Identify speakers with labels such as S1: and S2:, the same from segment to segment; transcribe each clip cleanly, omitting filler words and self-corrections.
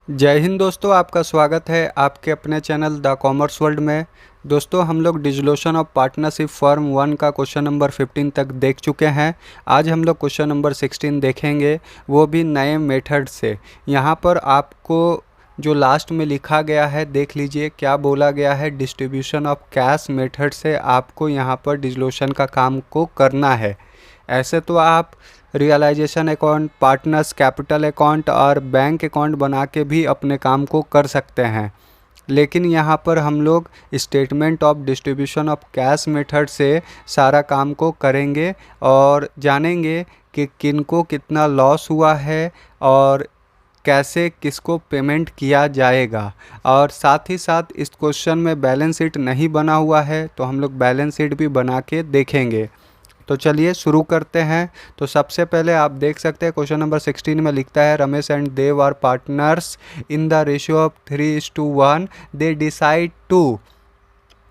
S1: जय हिंद दोस्तों, आपका स्वागत है आपके अपने चैनल द कॉमर्स वर्ल्ड में। दोस्तों, हम लोग डिसोल्यूशन ऑफ पार्टनरशिप फर्म 1 का क्वेश्चन नंबर 15 तक देख चुके हैं। आज हम लोग क्वेश्चन नंबर 16 देखेंगे, वो भी नए मेथड से। यहाँ पर आपको जो लास्ट में लिखा गया है देख लीजिए क्या बोला गया है। डिस्ट्रीब्यूशन ऑफ कैश मेथड से आपको यहाँ पर डिसोल्यूशन का काम को करना है। ऐसे तो आप realization account, partners capital account और बैंक अकाउंट बना के भी अपने काम को कर सकते हैं, लेकिन यहाँ पर हम लोग statement of distribution of cash method से सारा काम को करेंगे और जानेंगे कि किनको कितना लॉस हुआ है और कैसे किसको पेमेंट किया जाएगा। और साथ ही साथ इस क्वेश्चन में बैलेंस शीट नहीं बना हुआ है, तो हम लोग बैलेंस शीट भी बना के देखेंगे। तो चलिए शुरू करते हैं। तो सबसे पहले आप देख सकते हैं क्वेश्चन नंबर 16 में लिखता है, Ramesh and Dev are partners in the ratio of 3:1। They decide to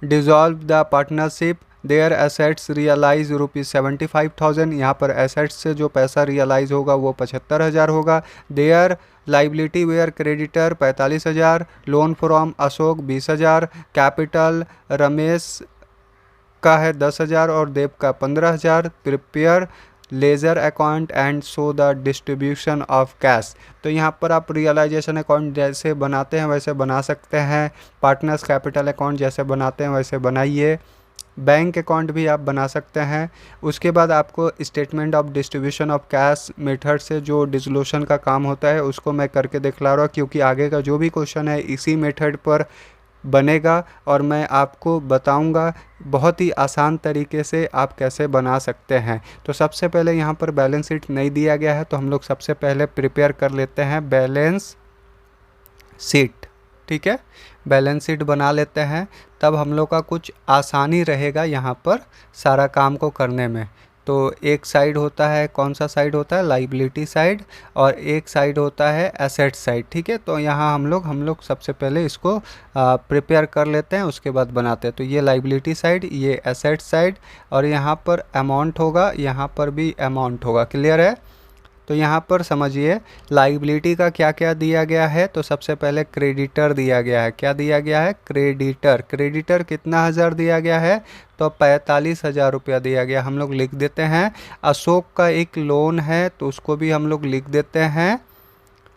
S1: dissolve the partnership. Their assets realize ₹75,000। यहाँ पर एसेट्स से जो पैसा रियलाइज होगा वो 75,000 होगा। Their liability were creditor 45,000। Loan from Ashok 20,000। Capital Ramesh का है 10,000 और देव का 15,000। Prepare ledger account and show the distribution of cash. तो यहाँ पर आप रियलाइजेशन अकाउंट जैसे बनाते हैं वैसे बना सकते हैं, पार्टनर्स कैपिटल अकाउंट जैसे बनाते हैं वैसे बनाइए, बैंक अकाउंट भी आप बना सकते हैं। उसके बाद आपको statement of distribution of cash method से जो डिसोल्यूशन का काम होता है उसको मैं करके दिखला रहा हूँ, क्योंकि आगे का जो भी क्वेश्चन है इसी मेथड पर बनेगा और मैं आपको बताऊंगा बहुत ही आसान तरीके से आप कैसे बना सकते हैं। तो सबसे पहले यहाँ पर बैलेंस शीट नहीं दिया गया है, तो हम लोग सबसे पहले प्रिपेयर कर लेते हैं बैलेंस शीट। ठीक है, बैलेंस शीट बना लेते हैं, तब हम लोग का कुछ आसानी रहेगा यहाँ पर सारा काम को करने में। तो एक साइड होता है, कौन सा साइड होता है, लाइबिलिटी साइड, और एक साइड होता है एसेट साइड। ठीक है, तो यहाँ हम लोग सबसे पहले इसको प्रिपेयर कर लेते हैं, उसके बाद बनाते हैं। तो ये लाइबिलिटी साइड, ये एसेट साइड, और यहाँ पर अमाउंट होगा, यहाँ पर भी अमाउंट होगा। क्लियर है? तो यहाँ पर समझिए लाइबिलिटी का क्या क्या दिया गया है। तो सबसे पहले क्रेडिटर दिया गया है। क्या दिया गया है? क्रेडिटर। क्रेडिटर कितना हज़ार दिया गया है? तो 45,000 रुपया दिया गया, हम लोग लिख देते हैं। अशोक का एक लोन है तो उसको भी हम लोग लिख देते हैं,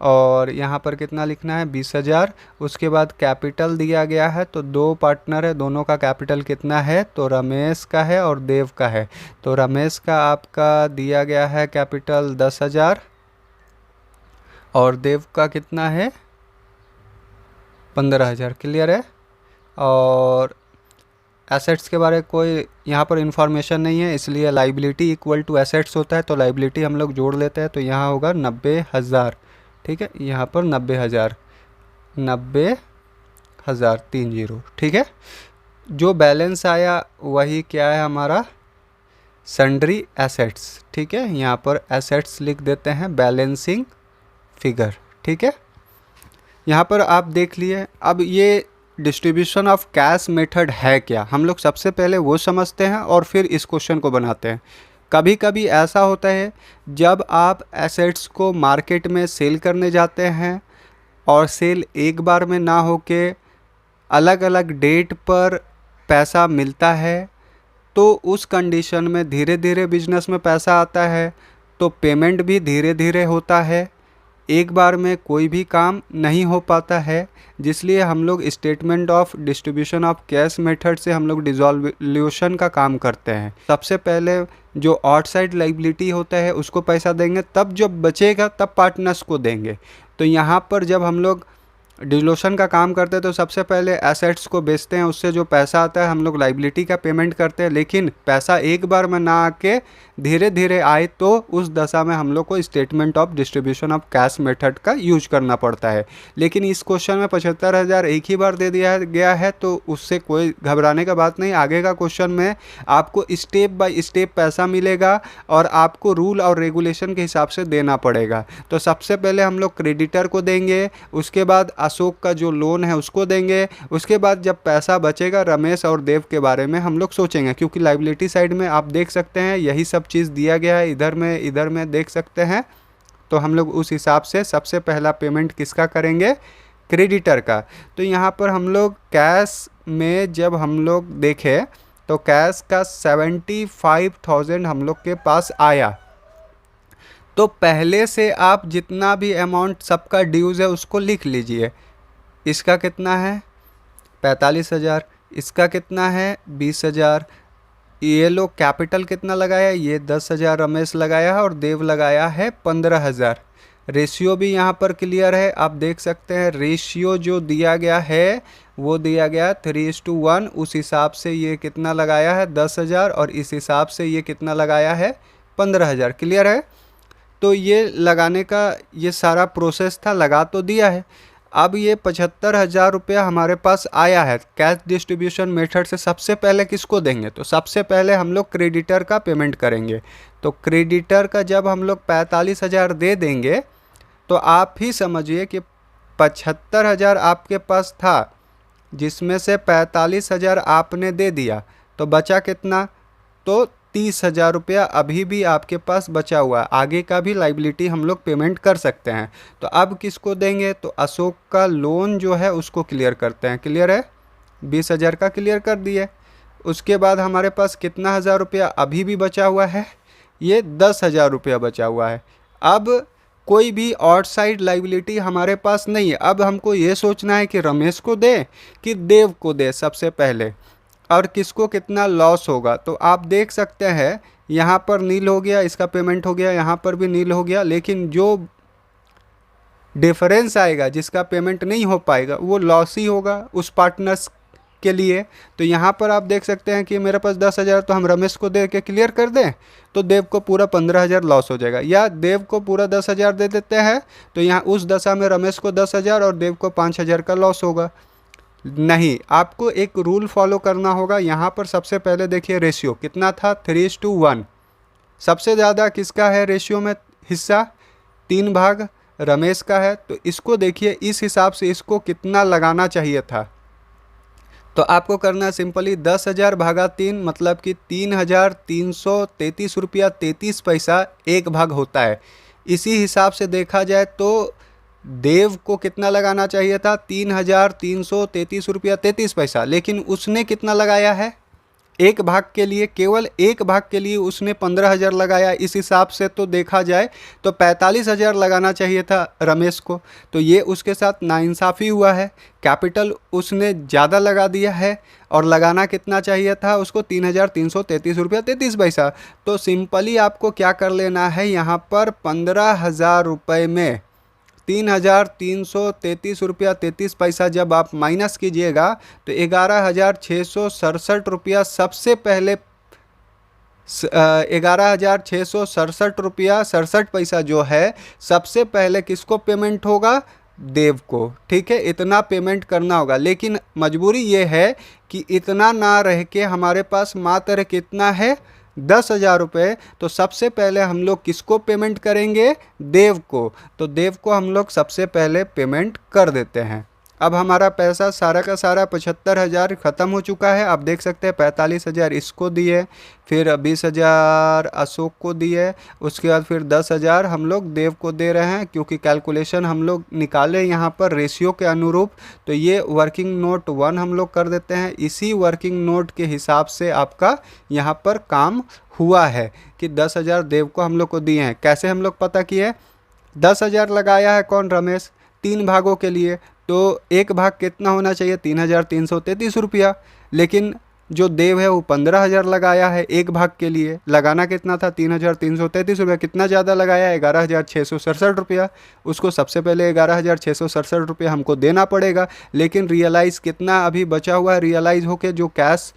S1: और यहाँ पर कितना लिखना है? 20,000। उसके बाद कैपिटल दिया गया है, तो दो पार्टनर है, दोनों का कैपिटल कितना है? तो रमेश का है और देव का है। तो रमेश का आपका दिया गया है कैपिटल 10,000 और देव का कितना है? 15,000। क्लियर है? और एसेट्स के बारे में कोई यहाँ पर इंफॉर्मेशन नहीं है, इसलिए लाइबिलिटी इक्वल टू एसेट्स होता है, तो लाइबिलिटी हम लोग जोड़ लेते हैं। तो यहाँ होगा 90,000। ठीक है, यहाँ पर 90,000, 90,000 30। ठीक है, जो बैलेंस आया वही क्या है हमारा? Sundry assets. ठीक है, यहाँ पर एसेट्स लिख देते हैं, बैलेंसिंग फिगर। ठीक है, यहाँ पर आप देख लिए। अब ये डिस्ट्रीब्यूशन ऑफ कैश मेथड है क्या, हम लोग सबसे पहले वो समझते हैं और फिर इस क्वेश्चन को बनाते हैं। कभी कभी ऐसा होता है जब आप एसेट्स को मार्केट में सेल करने जाते हैं और सेल एक बार में ना होके अलग अलग डेट पर पैसा मिलता है, तो उस कंडीशन में धीरे धीरे बिजनेस में पैसा आता है, तो पेमेंट भी धीरे धीरे होता है, एक बार में कोई भी काम नहीं हो पाता है। जिसलिए हम लोग statement of distribution of cash method से हम लोग डिसॉल्यूशन का काम करते हैं। सबसे पहले जो आउटसाइड लाइबिलिटी होता है उसको पैसा देंगे, तब जब बचेगा तब पार्टनर्स को देंगे। तो यहाँ पर जब हम लोग डिसोल्यूशन का काम करते हैं तो सबसे पहले एसेट्स को बेचते हैं, उससे जो पैसा आता है हम लोग लाइबिलिटी का पेमेंट करते हैं, लेकिन पैसा एक बार में ना आके धीरे धीरे आए, तो उस दशा में हम लोग को statement of distribution of cash method का यूज करना पड़ता है। लेकिन इस क्वेश्चन में 75,000 एक ही बार दे दिया गया है, तो उससे कोई घबराने का बात नहीं। आगे का क्वेश्चन में आपको स्टेप बाय स्टेप पैसा मिलेगा और आपको रूल और रेगुलेशन के हिसाब से देना पड़ेगा। तो सबसे पहले हम लोग क्रेडिटर को देंगे, उसके बाद अशोक का जो लोन है उसको देंगे, उसके बाद जब पैसा बचेगा रमेश और देव के बारे में हम लोग सोचेंगे, क्योंकि लाइबिलिटी साइड में आप देख सकते हैं यही सब चीज़ दिया गया है, इधर में देख सकते हैं। तो हम लोग उस हिसाब से सबसे पहला पेमेंट किसका करेंगे, क्रेडिटर का। तो यहाँ पर हम लोग कैश में जब हम लोग देखें तो कैश का 75,000 हम लोग के पास आया। तो पहले से आप जितना भी अमाउंट सबका ड्यूज़ है उसको लिख लीजिए। इसका कितना है 45,000, इसका कितना है 20,000, ये लोग कैपिटल कितना लगाया, ये 10,000 रमेश लगाया है और देव लगाया है 15,000। रेशियो भी यहाँ पर क्लियर है, आप देख सकते हैं रेशियो जो दिया गया है वो दिया गया 3:1। उस हिसाब से ये कितना लगाया है 10,000 और इस हिसाब से ये कितना लगाया है 15,000। क्लियर है। तो ये लगाने का ये सारा प्रोसेस था, लगा तो दिया है। अब ये 75,000 रुपया हमारे पास आया है कैश डिस्ट्रीब्यूशन मेथड से। सबसे पहले किसको देंगे, तो सबसे पहले हम लोग क्रेडिटर का पेमेंट करेंगे। तो क्रेडिटर का जब हम लोग 45,000 दे देंगे तो आप ही समझिए कि 75,000 आपके पास था, जिसमें से 45,000 आपने दे दिया, तो बचा कितना, तो 30,000 रुपया अभी भी आपके पास बचा हुआ है। आगे का भी लाइबिलिटी हम लोग पेमेंट कर सकते हैं। तो अब किसको देंगे, तो अशोक का लोन जो है उसको क्लियर करते हैं। क्लियर है, 20,000 का क्लियर कर दिए। उसके बाद हमारे पास कितना हज़ार रुपया अभी भी बचा हुआ है, ये 10,000 रुपया बचा हुआ है। अब कोई भी आउटसाइड लाइबिलिटी हमारे पास नहीं है। अब हमको ये सोचना है कि रमेश को दे कि देव को दे सबसे पहले, और किसको कितना लॉस होगा। तो आप देख सकते हैं यहाँ पर नील हो गया, इसका पेमेंट हो गया, यहाँ पर भी नील हो गया, लेकिन जो डिफरेंस आएगा जिसका पेमेंट नहीं हो पाएगा वो लॉस ही होगा उस पार्टनर्स के लिए। तो यहाँ पर आप देख सकते हैं कि मेरे पास 10,000, तो हम रमेश को दे के क्लियर कर दें तो देव को पूरा 15,000 लॉस हो जाएगा, या देव को पूरा 10,000 दे देते हैं तो यहाँ उस दशा में रमेश को 10,000 और देव को 5,000 का लॉस होगा। नहीं, आपको एक रूल फॉलो करना होगा। यहाँ पर सबसे पहले देखिए रेशियो कितना था 3:1। सबसे ज़्यादा किसका है रेशियो में हिस्सा, 3 भाग रमेश का है। तो इसको देखिए, इस हिसाब से इसको कितना लगाना चाहिए था। तो आपको करना है सिंपली 10,000 भागा 3, मतलब कि 3,333 रुपया 33 पैसा एक भाग होता है। इसी हिसाब से देखा जाए तो देव को कितना लगाना चाहिए था 3,333 रुपया 33 पैसा, लेकिन उसने कितना लगाया है एक भाग के लिए, केवल एक भाग के लिए उसने 15,000 लगाया। इस हिसाब से तो देखा जाए तो 45,000 लगाना चाहिए था रमेश को। तो ये उसके साथ नाइंसाफ़ी हुआ है, कैपिटल उसने ज़्यादा लगा दिया है और लगाना कितना चाहिए था उसको 3,333 रुपया 33 पैसा। तो सिंपली आपको क्या कर लेना है, यहाँ पर 15,000 रुपये में 3,333 रुपया 33 पैसा जब आप माइनस कीजिएगा तो 11,667 रुपया सबसे पहले 11,667 रुपया 67 पैसा जो है सबसे पहले किसको पेमेंट होगा, देव को। ठीक है, इतना पेमेंट करना होगा। लेकिन मजबूरी ये है कि इतना ना रह के हमारे पास मात्र कितना है 10,000 रुपये। तो सबसे पहले हम लोग किसको पेमेंट करेंगे, देव को। तो देव को हम लोग सबसे पहले पेमेंट कर देते हैं। अब हमारा पैसा सारा का सारा 75,000 ख़त्म हो चुका है। आप देख सकते हैं 45,000 इसको दिए, फिर 20,000 अशोक को दिए, उसके बाद फिर 10,000 हम लोग देव को दे रहे हैं, क्योंकि कैलकुलेशन हम लोग निकाले यहाँ पर रेशियो के अनुरूप। तो ये वर्किंग नोट 1 हम लोग कर देते हैं। इसी वर्किंग नोट के हिसाब से आपका यहाँ पर काम हुआ है कि 10,000 देव को हम लोग को दिए हैं। कैसे हम लोग पता किए, 10,000 लगाया है कौन, रमेश, 3 भागों के लिए। तो एक भाग कितना होना चाहिए 3,333 रुपया, लेकिन जो देव है वो 15,000 लगाया है एक भाग के लिए। लगाना कितना था 3,333 रुपया, कितना ज़्यादा लगाया है 11,667 रुपया। उसको सबसे पहले 11,667 रुपया हमको देना पड़ेगा। लेकिन रियलाइज़ कितना अभी बचा हुआ है, रियलाइज़ होके जो कैश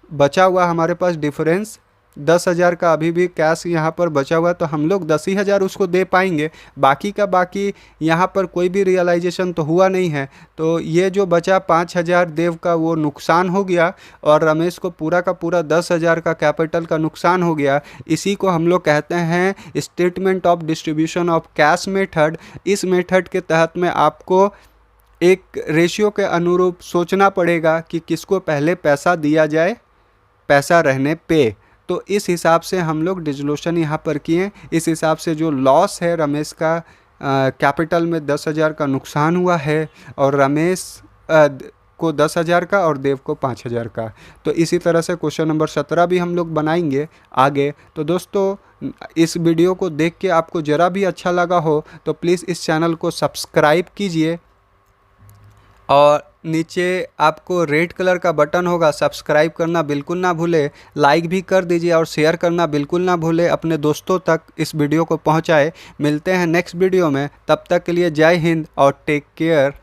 S1: बचा हुआ हमारे पास डिफरेंस 10,000 का अभी भी कैश यहाँ पर बचा हुआ है, तो हम लोग 10,000 उसको दे पाएंगे। बाकी का बाकी यहाँ पर कोई भी रियलाइजेशन तो हुआ नहीं है। तो ये जो बचा 5,000 देव का वो नुकसान हो गया, और रमेश को पूरा का पूरा 10,000 का कैपिटल का नुकसान हो गया। इसी को हम लोग कहते हैं statement of distribution of cash method. इस मेथड के तहत में आपको एक रेशियो के अनुरूप सोचना पड़ेगा कि किसको पहले पैसा दिया जाए पैसा रहने पे। तो इस हिसाब से हम लोग डिसोल्यूशन यहाँ पर किए। इस हिसाब से जो लॉस है रमेश का कैपिटल में 10,000 का नुकसान हुआ है, और रमेश को 10,000 का और देव को 5,000 का। तो इसी तरह से क्वेश्चन नंबर 17 भी हम लोग बनाएंगे आगे। तो दोस्तों इस वीडियो को देख के आपको ज़रा भी अच्छा लगा हो तो प्लीज़ इस चैनल को सब्सक्राइब कीजिए, और नीचे आपको रेड कलर का बटन होगा, सब्सक्राइब करना बिल्कुल ना भूले, लाइक भी कर दीजिए और शेयर करना बिल्कुल ना भूले, अपने दोस्तों तक इस वीडियो को पहुंचाए। मिलते हैं नेक्स्ट वीडियो में, तब तक के लिए जय हिंद और टेक केयर।